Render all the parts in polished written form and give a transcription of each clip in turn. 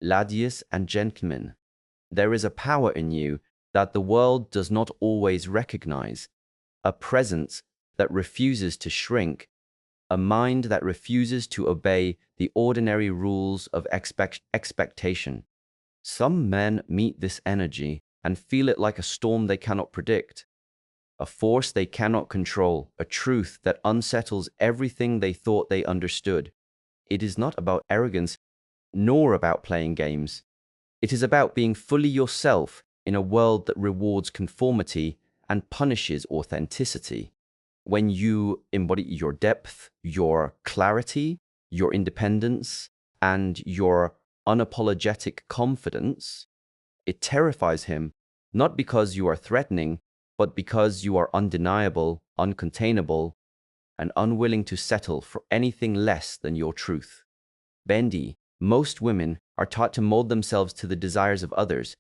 ladies and gentlemen, there is a power in you that the world does not always recognize, a presence that refuses to shrink, a mind that refuses to obey the ordinary rules of expectation. Some men meet this energy and feel it like a storm they cannot predict, a force they cannot control, a truth that unsettles everything they thought they understood. It is not about arrogance, nor about playing games. It is about being fully yourself in a world that rewards conformity and punishes authenticity. When you embody your depth, your clarity, your independence, and your unapologetic confidence, it terrifies him, not because you are threatening, but because you are undeniable, uncontainable, and unwilling to settle for anything less than your truth. Bendy, most women are taught to mold themselves to the desires of others,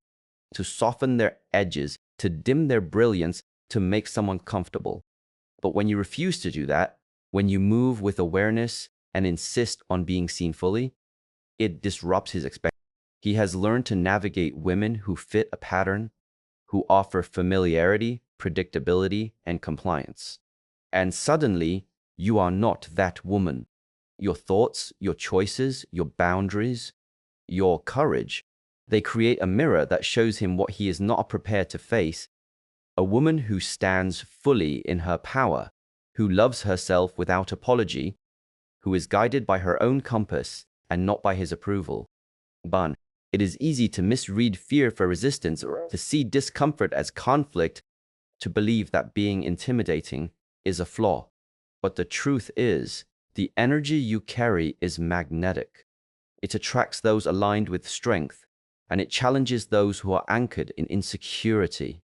to soften their edges, to dim their brilliance, to make someone comfortable. But when you refuse to do that, when you move with awareness and insist on being seen fully, it disrupts his expectations. He has learned to navigate women who fit a pattern, who offer familiarity, predictability, and compliance. And suddenly, you are not that woman. Your thoughts, your choices, your boundaries, your courage, they create a mirror that shows him what he is not prepared to face. A woman who stands fully in her power, who loves herself without apology, who is guided by her own compass and not by his approval. But it is easy to misread fear for resistance, or to see discomfort as conflict, to believe that being intimidating is a flaw. But the truth is, the energy you carry is magnetic. It attracts those aligned with strength, and it challenges those who are anchored in insecurity.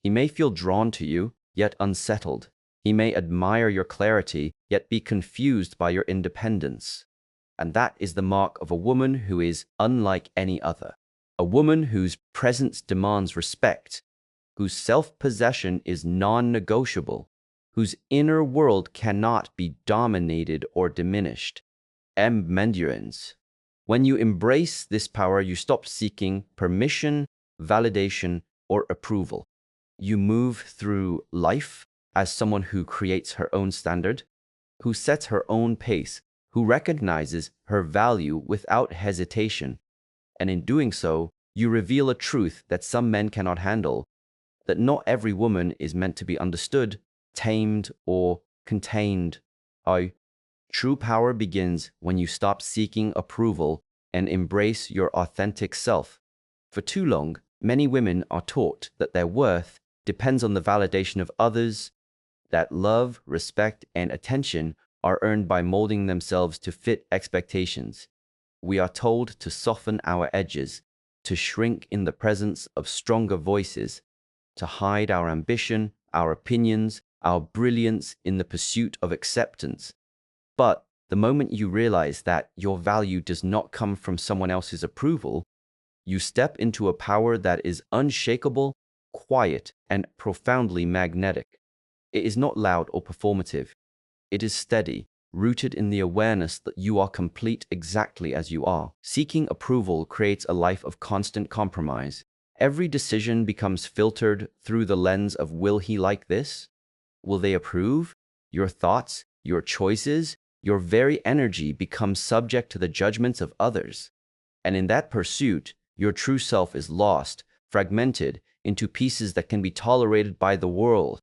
He may feel drawn to you, yet unsettled. He may admire your clarity, yet be confused by your independence. And that is the mark of a woman who is unlike any other. A woman whose presence demands respect, whose self-possession is non-negotiable, whose inner world cannot be dominated or diminished. Mendurance. When you embrace this power, you stop seeking permission, validation, or approval. You move through life as someone who creates her own standard, who sets her own pace, who recognizes her value without hesitation. And in doing so, you reveal a truth that some men cannot handle, that not every woman is meant to be understood, tamed, or contained. True power begins when you stop seeking approval and embrace your authentic self. For too long, many women are taught that their worth depends on the validation of others, that love, respect, and attention are earned by molding themselves to fit expectations. We are told to soften our edges, to shrink in the presence of stronger voices, to hide our ambition, our opinions, our brilliance in the pursuit of acceptance. But the moment you realize that your value does not come from someone else's approval, you step into a power that is unshakable, quiet, and profoundly magnetic. It is not loud or performative. It is steady, rooted in the awareness that you are complete exactly as you are. Seeking approval creates a life of constant compromise. Every decision becomes filtered through the lens of, will he like this? Will they approve? Your thoughts, your choices, your very energy becomes subject to the judgments of others. And in that pursuit, your true self is lost, fragmented into pieces that can be tolerated by the world.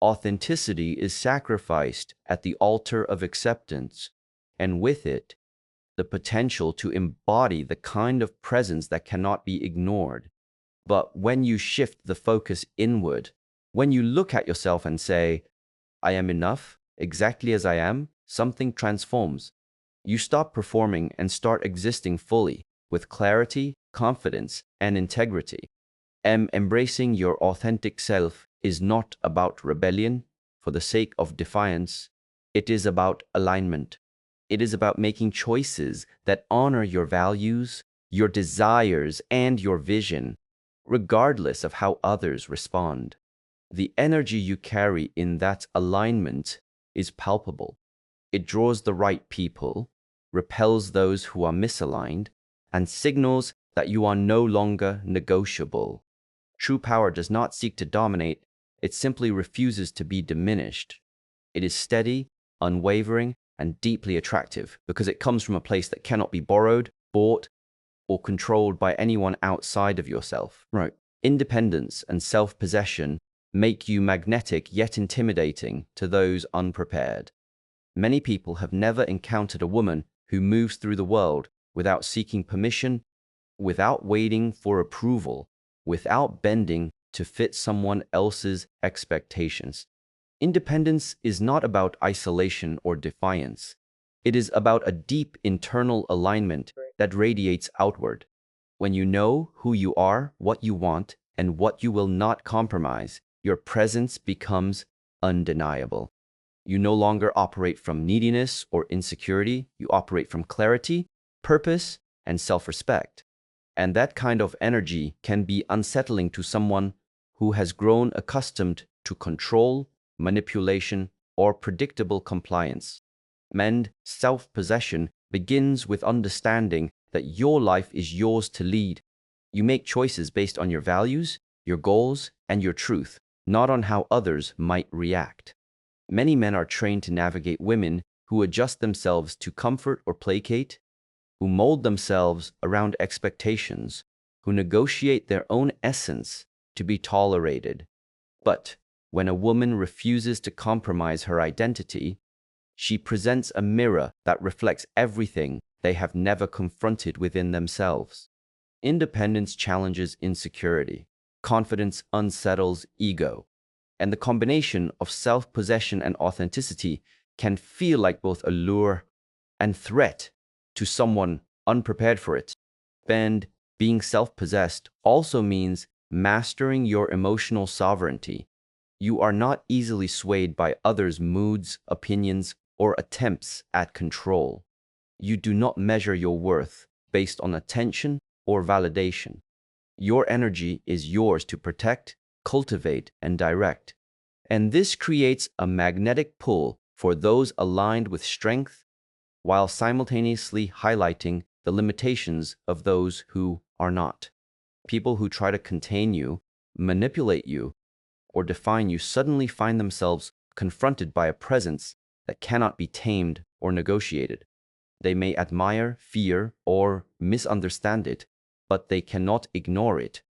Authenticity is sacrificed at the altar of acceptance, and with it, the potential to embody the kind of presence that cannot be ignored. But when you shift the focus inward, when you look at yourself and say, I am enough, exactly as I am, something transforms. You stop performing and start existing fully, with clarity, confidence, and integrity. Embracing your authentic self is not about rebellion for the sake of defiance. It is about alignment. It is about making choices that honor your values, your desires, and your vision, regardless of how others respond. The energy you carry in that alignment is palpable. It draws the right people, repels those who are misaligned, and signals that you are no longer negotiable. True power does not seek to dominate, it simply refuses to be diminished. It is steady, unwavering, and deeply attractive because it comes from a place that cannot be borrowed, bought, or controlled by anyone outside of yourself. Right. Independence and self-possession make you magnetic yet intimidating to those unprepared. Many people have never encountered a woman who moves through the world without seeking permission, without waiting for approval, without bending to fit someone else's expectations. Independence is not about isolation or defiance. It is about a deep internal alignment that radiates outward. When you know who you are, what you want, and what you will not compromise, your presence becomes undeniable. You no longer operate from neediness or insecurity. You operate from clarity, purpose, and self-respect. And that kind of energy can be unsettling to someone who has grown accustomed to control, manipulation, or predictable compliance. Men's self-possession begins with understanding that your life is yours to lead. You make choices based on your values, your goals, and your truth, not on how others might react. Many men are trained to navigate women who adjust themselves to comfort or placate, who mold themselves around expectations, who negotiate their own essence to be tolerated. But when a woman refuses to compromise her identity, she presents a mirror that reflects everything they have never confronted within themselves. Independence challenges insecurity. Confidence unsettles ego. And the combination of self-possession and authenticity can feel like both a lure and threat to someone unprepared for it. And being self-possessed also means mastering your emotional sovereignty. You are not easily swayed by others' moods, opinions, or attempts at control. You do not measure your worth based on attention or validation. Your energy is yours to protect, cultivate, and direct. And this creates a magnetic pull for those aligned with strength, while simultaneously highlighting the limitations of those who are not. People who try to contain you, manipulate you, or define you suddenly find themselves confronted by a presence that cannot be tamed or negotiated. They may admire, fear, or misunderstand it, but they cannot ignore it.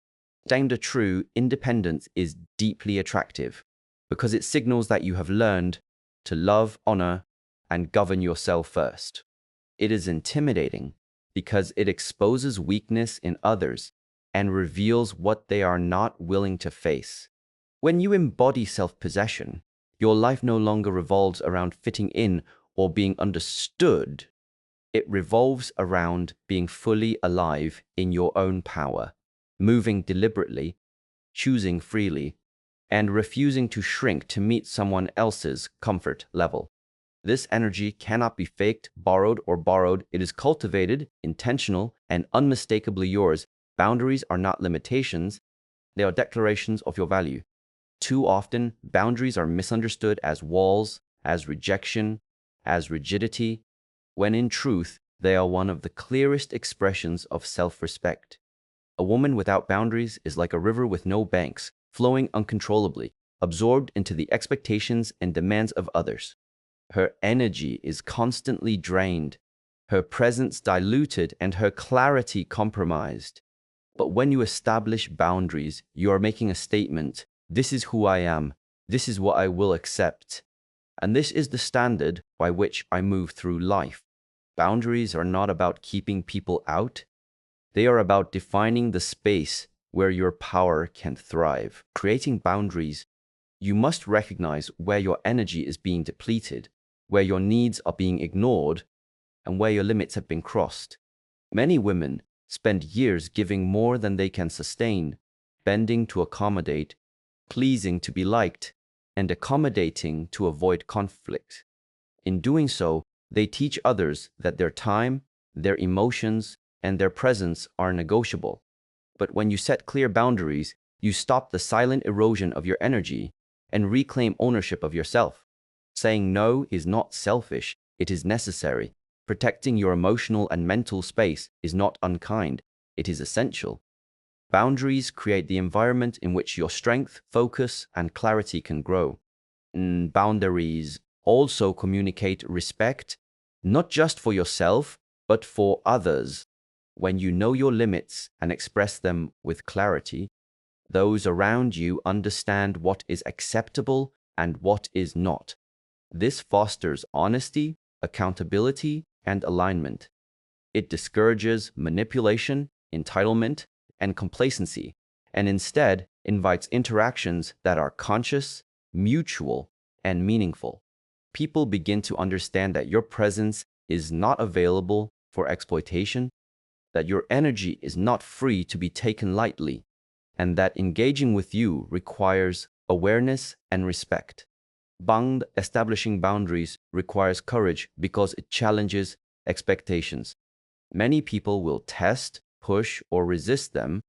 Staying true, independence is deeply attractive because it signals that you have learned to love, honor, and govern yourself first. It is intimidating because it exposes weakness in others and reveals what they are not willing to face. When you embody self-possession, your life no longer revolves around fitting in or being understood. It revolves around being fully alive in your own power, moving deliberately, choosing freely, and refusing to shrink to meet someone else's comfort level. This energy cannot be faked, borrowed, or borrowed. It is cultivated, intentional, and unmistakably yours. Boundaries are not limitations. They are declarations of your value. Too often, boundaries are misunderstood as walls, as rejection, as rigidity, when in truth, they are one of the clearest expressions of self-respect. A woman without boundaries is like a river with no banks, flowing uncontrollably, absorbed into the expectations and demands of others. Her energy is constantly drained, her presence diluted, and her clarity compromised. But when you establish boundaries, you are making a statement. This is who I am. This is what I will accept. And this is the standard by which I move through life. Boundaries are not about keeping people out. They are about defining the space where your power can thrive. Creating boundaries, you must recognize where your energy is being depleted, where your needs are being ignored, and where your limits have been crossed. Many women spend years giving more than they can sustain, bending to accommodate, pleasing to be liked, and accommodating to avoid conflict. In doing so, they teach others that their time, their emotions, and their presence are negotiable. But when you set clear boundaries, you stop the silent erosion of your energy and reclaim ownership of yourself. Saying no is not selfish, it is necessary. Protecting your emotional and mental space is not unkind, it is essential. Boundaries create the environment in which your strength, focus, and clarity can grow. And boundaries also communicate respect, not just for yourself, but for others. When you know your limits and express them with clarity, those around you understand what is acceptable and what is not. This fosters honesty, accountability, and alignment. It discourages manipulation, entitlement, and complacency, and instead invites interactions that are conscious, mutual, and meaningful. People begin to understand that your presence is not available for exploitation, that your energy is not free to be taken lightly, and that engaging with you requires awareness and respect. Establishing boundaries requires courage because it challenges expectations. Many people will test, push, or resist them,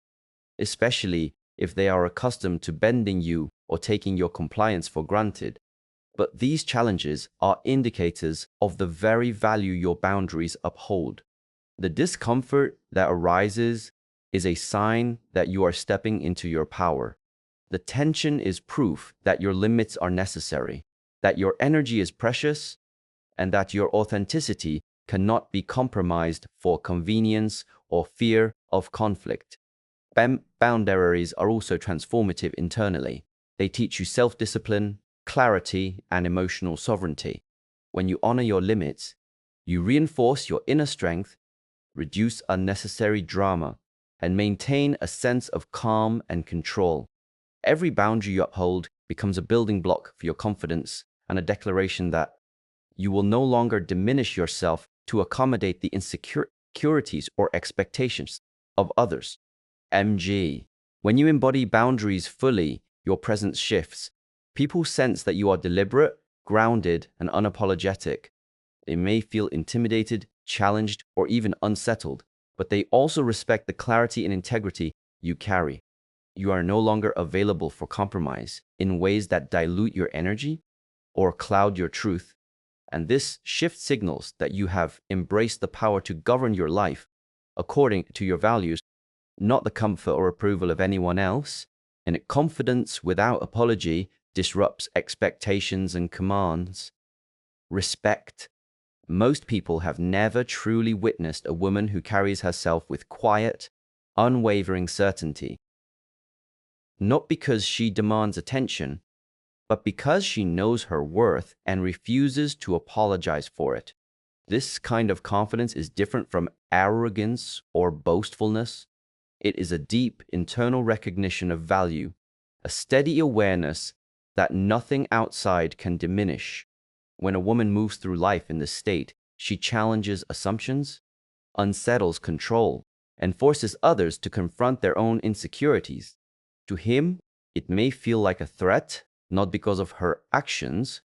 especially if they are accustomed to bending you or taking your compliance for granted. But these challenges are indicators of the very value your boundaries uphold. The discomfort that arises is a sign that you are stepping into your power. The tension is proof that your limits are necessary, that your energy is precious, and that your authenticity cannot be compromised for convenience or fear of conflict. Boundaries are also transformative internally. They teach you self-discipline, clarity, and emotional sovereignty. When you honor your limits, you reinforce your inner strength, reduce unnecessary drama, and maintain a sense of calm and control. Every boundary you uphold becomes a building block for your confidence and a declaration that you will no longer diminish yourself to accommodate the insecurities or expectations of others. MG. When you embody boundaries fully, your presence shifts. People sense that you are deliberate, grounded, and unapologetic. They may feel intimidated, challenged, or even unsettled, but they also respect the clarity and integrity you carry. You are no longer available for compromise in ways that dilute your energy or cloud your truth. And this shift signals that you have embraced the power to govern your life according to your values, not the comfort or approval of anyone else. And confidence without apology disrupts expectations and commands. Respect. Most people have never truly witnessed a woman who carries herself with quiet, unwavering certainty. Not because she demands attention, but because she knows her worth and refuses to apologize for it. This kind of confidence is different from arrogance or boastfulness. It is a deep internal recognition of value, a steady awareness that nothing outside can diminish. When a woman moves through life in this state, she challenges assumptions, unsettles control, and forces others to confront their own insecurities. To him, it may feel like a threat, not because of her actions,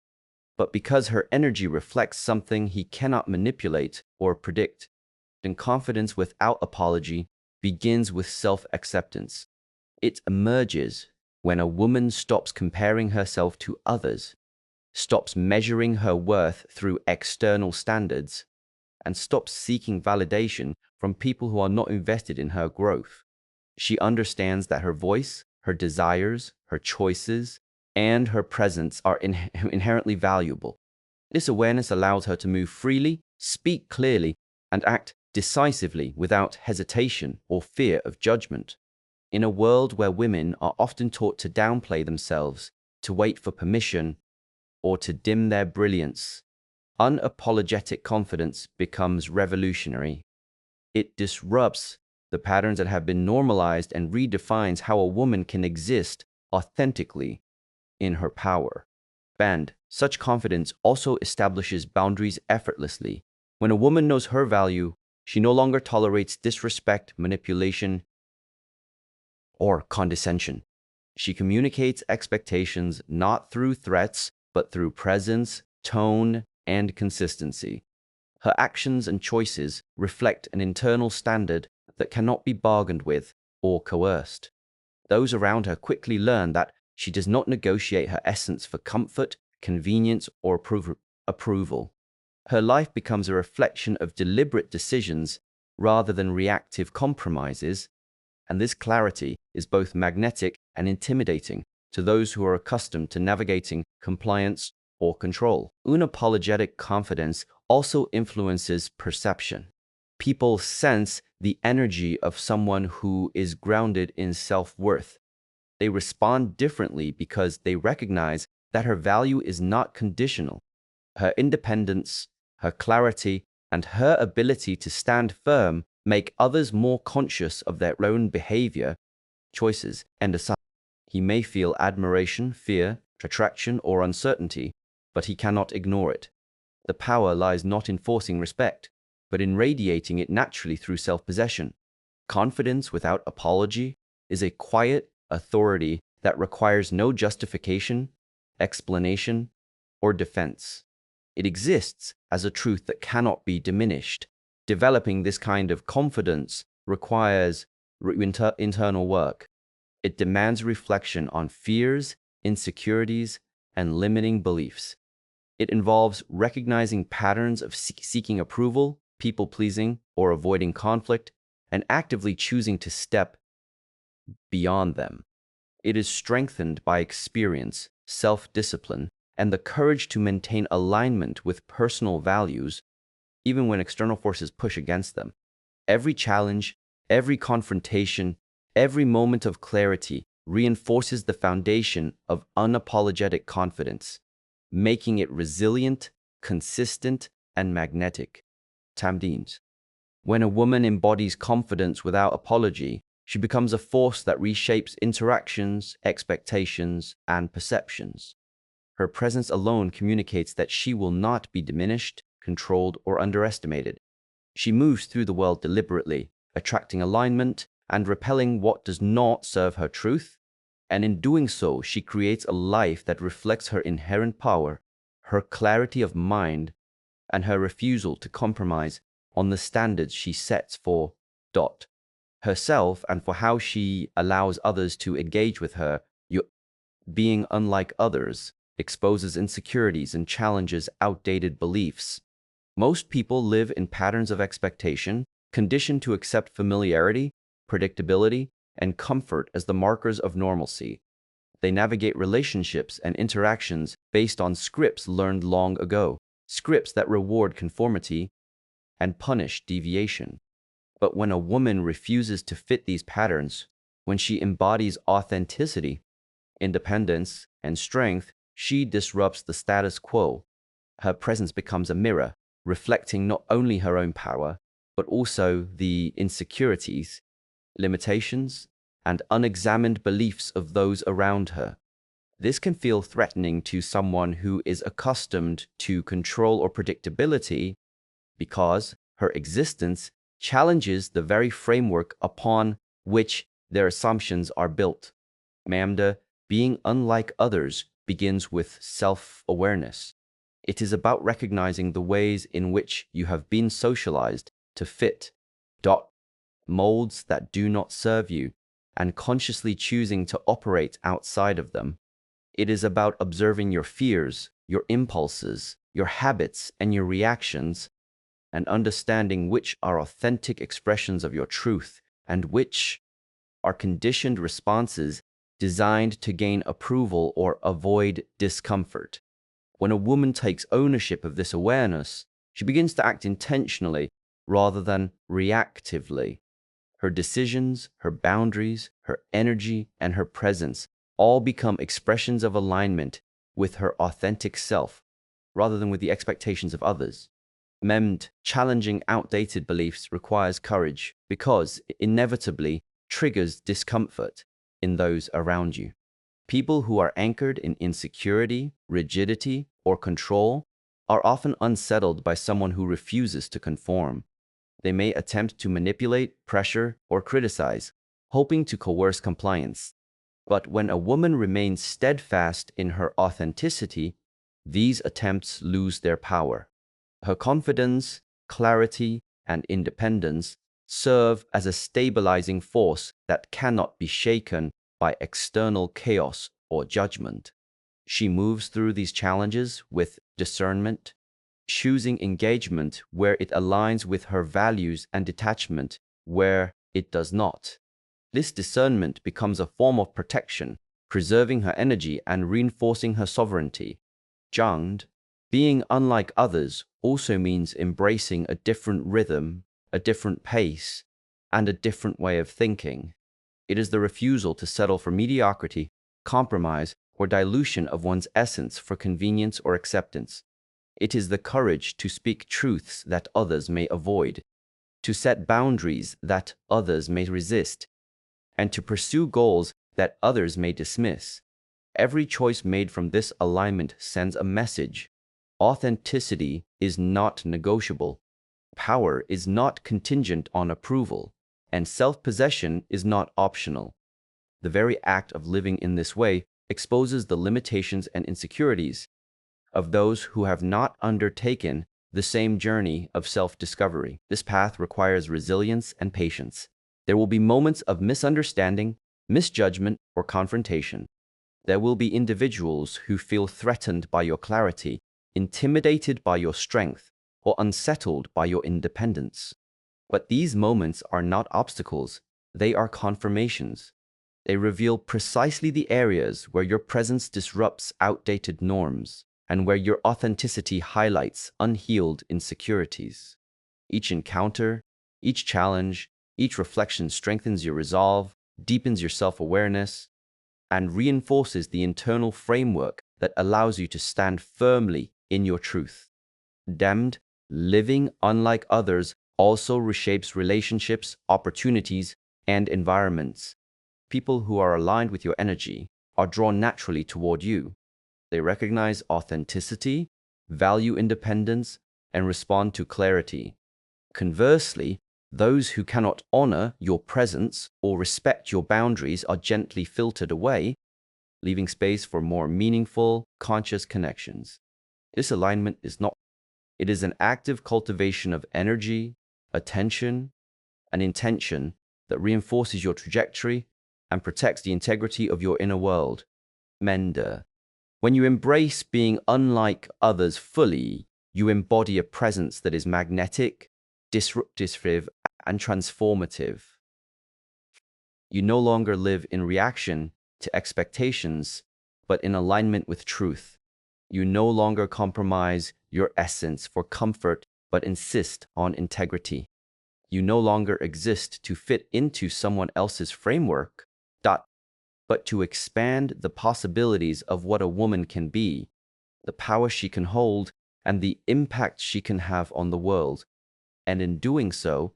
but because her energy reflects something he cannot manipulate or predict. And confidence without apology begins with self-acceptance. It emerges when a woman stops comparing herself to others, stops measuring her worth through external standards, and stops seeking validation from people who are not invested in her growth. She understands that her voice, her desires, her choices, and her presence are inherently valuable. This awareness allows her to move freely, speak clearly, and act decisively without hesitation or fear of judgment. In a world where women are often taught to downplay themselves, to wait for permission, or to dim their brilliance, unapologetic confidence becomes revolutionary. It disrupts the patterns that have been normalized and redefines how a woman can exist authentically in her power. Such confidence also establishes boundaries effortlessly. When a woman knows her value, she no longer tolerates disrespect, manipulation, or condescension. She communicates expectations not through threats, but through presence, tone, and consistency. Her actions and choices reflect an internal standard that cannot be bargained with or coerced. Those around her quickly learn that she does not negotiate her essence for comfort, convenience, or approval. Her life becomes a reflection of deliberate decisions rather than reactive compromises, and this clarity is both magnetic and intimidating to those who are accustomed to navigating compliance or control. Unapologetic confidence also influences perception. People sense the energy of someone who is grounded in self-worth. They respond differently because they recognize that her value is not conditional. Her independence, her clarity, and her ability to stand firm make others more conscious of their own behavior, choices, and assumptions. He may feel admiration, fear, attraction, or uncertainty, but he cannot ignore it. The power lies not in forcing respect, but in radiating it naturally through self-possession. Confidence without apology is a quiet authority that requires no justification, explanation, or defense. It exists as a truth that cannot be diminished. Developing this kind of confidence requires internal work. It demands reflection on fears, insecurities, and limiting beliefs. It involves recognizing patterns of seeking approval, people-pleasing, or avoiding conflict, and actively choosing to step beyond them. It is strengthened by experience, self-discipline, and the courage to maintain alignment with personal values, even when external forces push against them. Every challenge, every confrontation, every moment of clarity reinforces the foundation of unapologetic confidence, making it resilient, consistent, and magnetic. Tamdins. When a woman embodies confidence without apology, she becomes a force that reshapes interactions, expectations, and perceptions. Her presence alone communicates that she will not be diminished, controlled, or underestimated. She moves through the world deliberately, attracting alignment and repelling what does not serve her truth, and in doing so, she creates a life that reflects her inherent power, her clarity of mind, and her refusal to compromise on the standards she sets for herself and for how she allows others to engage with her. Being unlike others exposes insecurities and challenges outdated beliefs. Most people live in patterns of expectation, conditioned to accept familiarity, predictability, and comfort as the markers of normalcy. They navigate relationships and interactions based on scripts learned long ago, scripts that reward conformity and punish deviation. But when a woman refuses to fit these patterns, when she embodies authenticity, independence, and strength, she disrupts the status quo. Her presence becomes a mirror, reflecting not only her own power, but also the insecurities, limitations, and unexamined beliefs of those around her. This can feel threatening to someone who is accustomed to control or predictability because her existence challenges the very framework upon which their assumptions are built. Mamda, being unlike others, begins with self-awareness. It is about recognizing the ways in which you have been socialized to fit molds that do not serve you and consciously choosing to operate outside of them. It is about observing your fears, your impulses, your habits, and your reactions, and understanding which are authentic expressions of your truth and which are conditioned responses designed to gain approval or avoid discomfort. When a woman takes ownership of this awareness, she begins to act intentionally rather than reactively. Her decisions, her boundaries, her energy, and her presence all become expressions of alignment with her authentic self, rather than with the expectations of others. Challenging outdated beliefs requires courage because it inevitably triggers discomfort in those around you. People who are anchored in insecurity, rigidity, or control are often unsettled by someone who refuses to conform. They may attempt to manipulate, pressure, or criticize, hoping to coerce compliance. But when a woman remains steadfast in her authenticity, these attempts lose their power. Her confidence, clarity, and independence serve as a stabilizing force that cannot be shaken by external chaos or judgment. She moves through these challenges with discernment, choosing engagement where it aligns with her values and detachment where it does not. This discernment becomes a form of protection, preserving her energy and reinforcing her sovereignty. Zhangde, being unlike others also means embracing a different rhythm, a different pace, and a different way of thinking. It is the refusal to settle for mediocrity, compromise, or dilution of one's essence for convenience or acceptance. It is the courage to speak truths that others may avoid, to set boundaries that others may resist, and to pursue goals that others may dismiss. Every choice made from this alignment sends a message. Authenticity is not negotiable. Power is not contingent on approval, and self-possession is not optional. The very act of living in this way exposes the limitations and insecurities of those who have not undertaken the same journey of self-discovery. This path requires resilience and patience. There will be moments of misunderstanding, misjudgment, or confrontation. There will be individuals who feel threatened by your clarity, intimidated by your strength, or unsettled by your independence. But these moments are not obstacles, they are confirmations. They reveal precisely the areas where your presence disrupts outdated norms and where your authenticity highlights unhealed insecurities. Each encounter, each challenge, each reflection strengthens your resolve, deepens your self-awareness, and reinforces the internal framework that allows you to stand firmly in your truth. Damned, living unlike others also reshapes relationships, opportunities, and environments. People who are aligned with your energy are drawn naturally toward you. They recognize authenticity, value independence, and respond to clarity. Conversely, those who cannot honor your presence or respect your boundaries are gently filtered away, leaving space for more meaningful, conscious connections. This alignment is not. It is an active cultivation of energy, attention, and intention that reinforces your trajectory and protects the integrity of your inner world. Mender. When you embrace being unlike others fully, you embody a presence that is magnetic, disruptive, and transformative. You no longer live in reaction to expectations, but in alignment with truth. You no longer compromise your essence for comfort, but insist on integrity. You no longer exist to fit into someone else's framework, but to expand the possibilities of what a woman can be, the power she can hold, and the impact she can have on the world. And in doing so,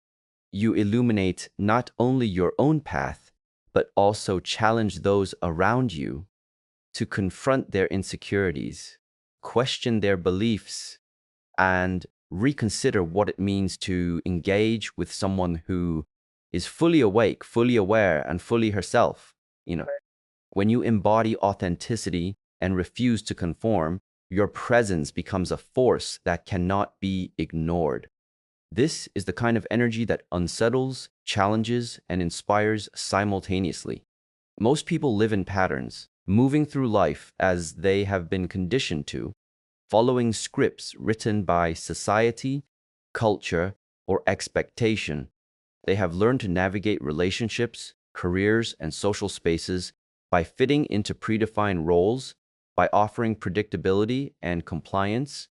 you illuminate not only your own path, but also challenge those around you to confront their insecurities, question their beliefs, and reconsider what it means to engage with someone who is fully awake, fully aware, and fully herself. When you embody authenticity and refuse to conform, your presence becomes a force that cannot be ignored. This is the kind of energy that unsettles, challenges, and inspires simultaneously. Most people live in patterns, moving through life as they have been conditioned to, following scripts written by society, culture, or expectation. They have learned to navigate relationships, careers, and social spaces by fitting into predefined roles, by offering predictability and compliance,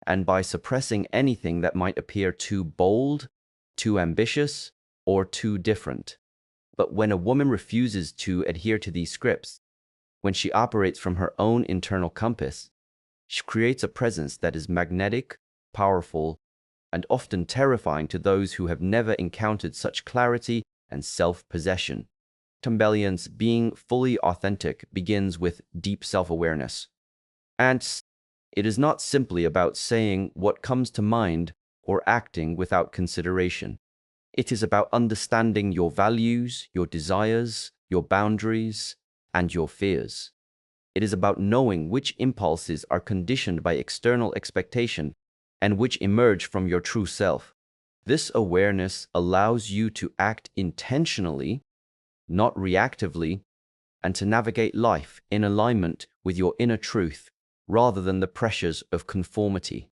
and by suppressing anything that might appear too bold, too ambitious, or too different. But when a woman refuses to adhere to these scripts, when she operates from her own internal compass, she creates a presence that is magnetic, powerful, and often terrifying to those who have never encountered such clarity and self-possession. Tambellian's being fully authentic begins with deep self-awareness. And it is not simply about saying what comes to mind or acting without consideration. It is about understanding your values, your desires, your boundaries, and your fears. It is about knowing which impulses are conditioned by external expectation and which emerge from your true self. This awareness allows you to act intentionally, not reactively, and to navigate life in alignment with your inner truth rather than the pressures of conformity.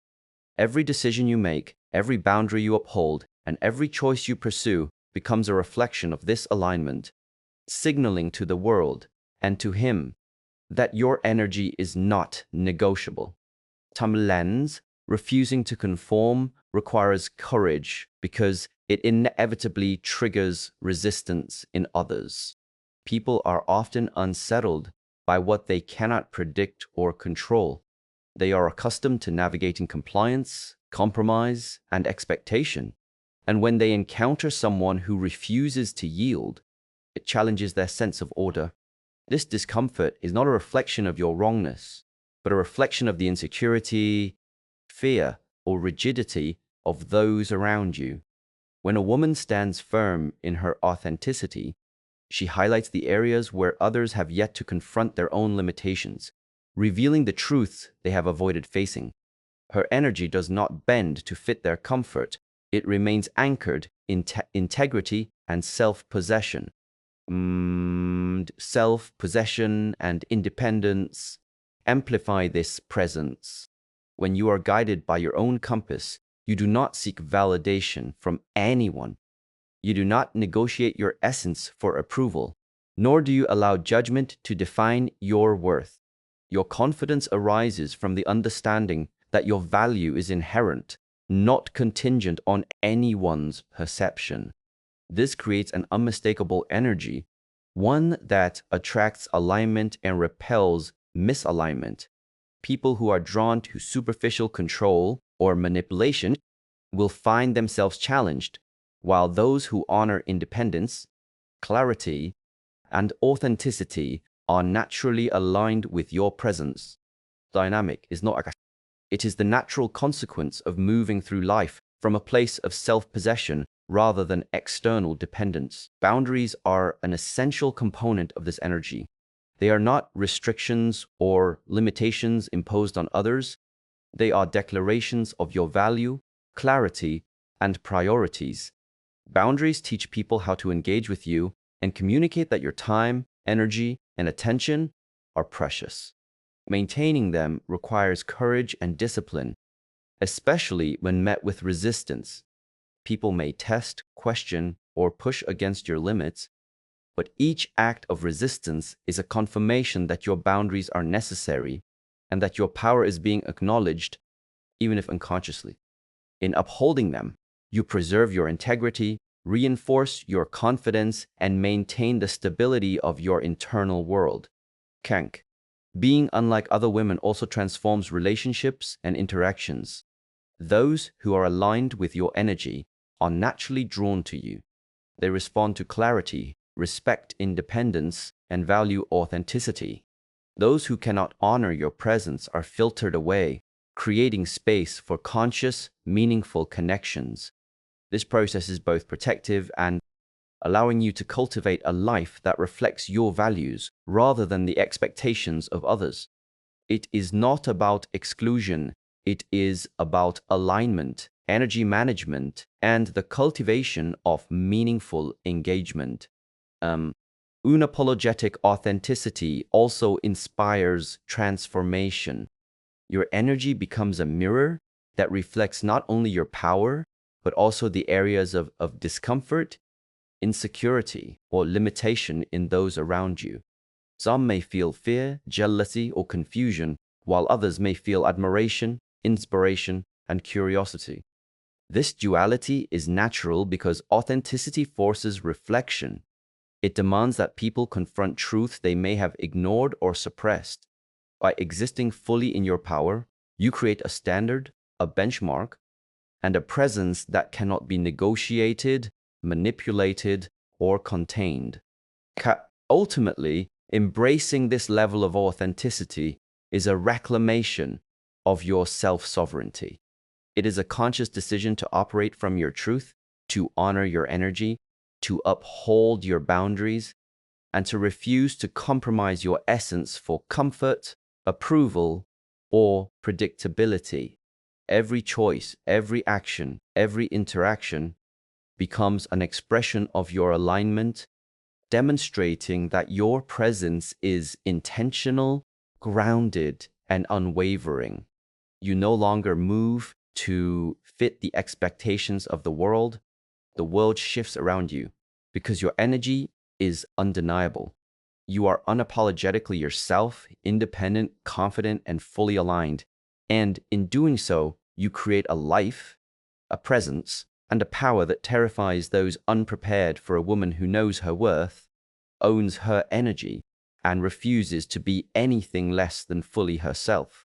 Every decision you make, every boundary you uphold, and every choice you pursue becomes a reflection of this alignment, signaling to the world and to him that your energy is not negotiable. Tamlens, refusing to conform, requires courage because it inevitably triggers resistance in others. People are often unsettled by what they cannot predict or control. They are accustomed to navigating compliance, compromise, and expectation. And when they encounter someone who refuses to yield, it challenges their sense of order. This discomfort is not a reflection of your wrongness, but a reflection of the insecurity, fear, or rigidity of those around you. When a woman stands firm in her authenticity, she highlights the areas where others have yet to confront their own limitations, revealing the truths they have avoided facing. Her energy does not bend to fit their comfort. It remains anchored in integrity and self-possession. Self-possession and independence amplify this presence. When you are guided by your own compass, you do not seek validation from anyone. You do not negotiate your essence for approval, nor do you allow judgment to define your worth. Your confidence arises from the understanding that your value is inherent, not contingent on anyone's perception. This creates an unmistakable energy, one that attracts alignment and repels misalignment. People who are drawn to superficial control or manipulation will find themselves challenged, while those who honor independence, clarity, and authenticity are naturally aligned with your presence. Dynamic is not a it is the natural consequence of moving through life from a place of self-possession rather than external dependence. Boundaries are an essential component of this energy. They are not restrictions or limitations imposed on others. They are declarations of your value, clarity, and priorities. Boundaries teach people how to engage with you and communicate that your time, energy, and attention are precious. Maintaining them requires courage and discipline, especially when met with resistance. People may test, question, or push against your limits, but each act of resistance is a confirmation that your boundaries are necessary and that your power is being acknowledged, even if unconsciously. In upholding them, you preserve your integrity, reinforce your confidence, and maintain the stability of your internal world. Kank. Being unlike other women also transforms relationships and interactions. Those who are aligned with your energy are naturally drawn to you. They respond to clarity, respect independence, and value authenticity. Those who cannot honor your presence are filtered away, creating space for conscious, meaningful connections. This process is both protective and allowing you to cultivate a life that reflects your values rather than the expectations of others. It is not about exclusion, it is about alignment, energy management, and the cultivation of meaningful engagement. Unapologetic authenticity also inspires transformation. Your energy becomes a mirror that reflects not only your power, but also the areas of discomfort, insecurity, or limitation in those around you. Some may feel fear, jealousy, or confusion, while others may feel admiration, inspiration, and curiosity. This duality is natural because authenticity forces reflection. It demands that people confront truth they may have ignored or suppressed. By existing fully in your power, you create a standard, a benchmark, and a presence that cannot be negotiated, manipulated, or contained. Ultimately, embracing this level of authenticity is a reclamation of your self-sovereignty. It is a conscious decision to operate from your truth, to honor your energy, to uphold your boundaries, and to refuse to compromise your essence for comfort, approval, or predictability. Every choice, every action, every interaction becomes an expression of your alignment, demonstrating that your presence is intentional, grounded, and unwavering. You no longer move to fit the expectations of the world shifts around you because your energy is undeniable. You are unapologetically yourself, independent, confident, and fully aligned. And in doing so, you create a life, a presence, and a power that terrifies those unprepared for a woman who knows her worth, owns her energy, and refuses to be anything less than fully herself.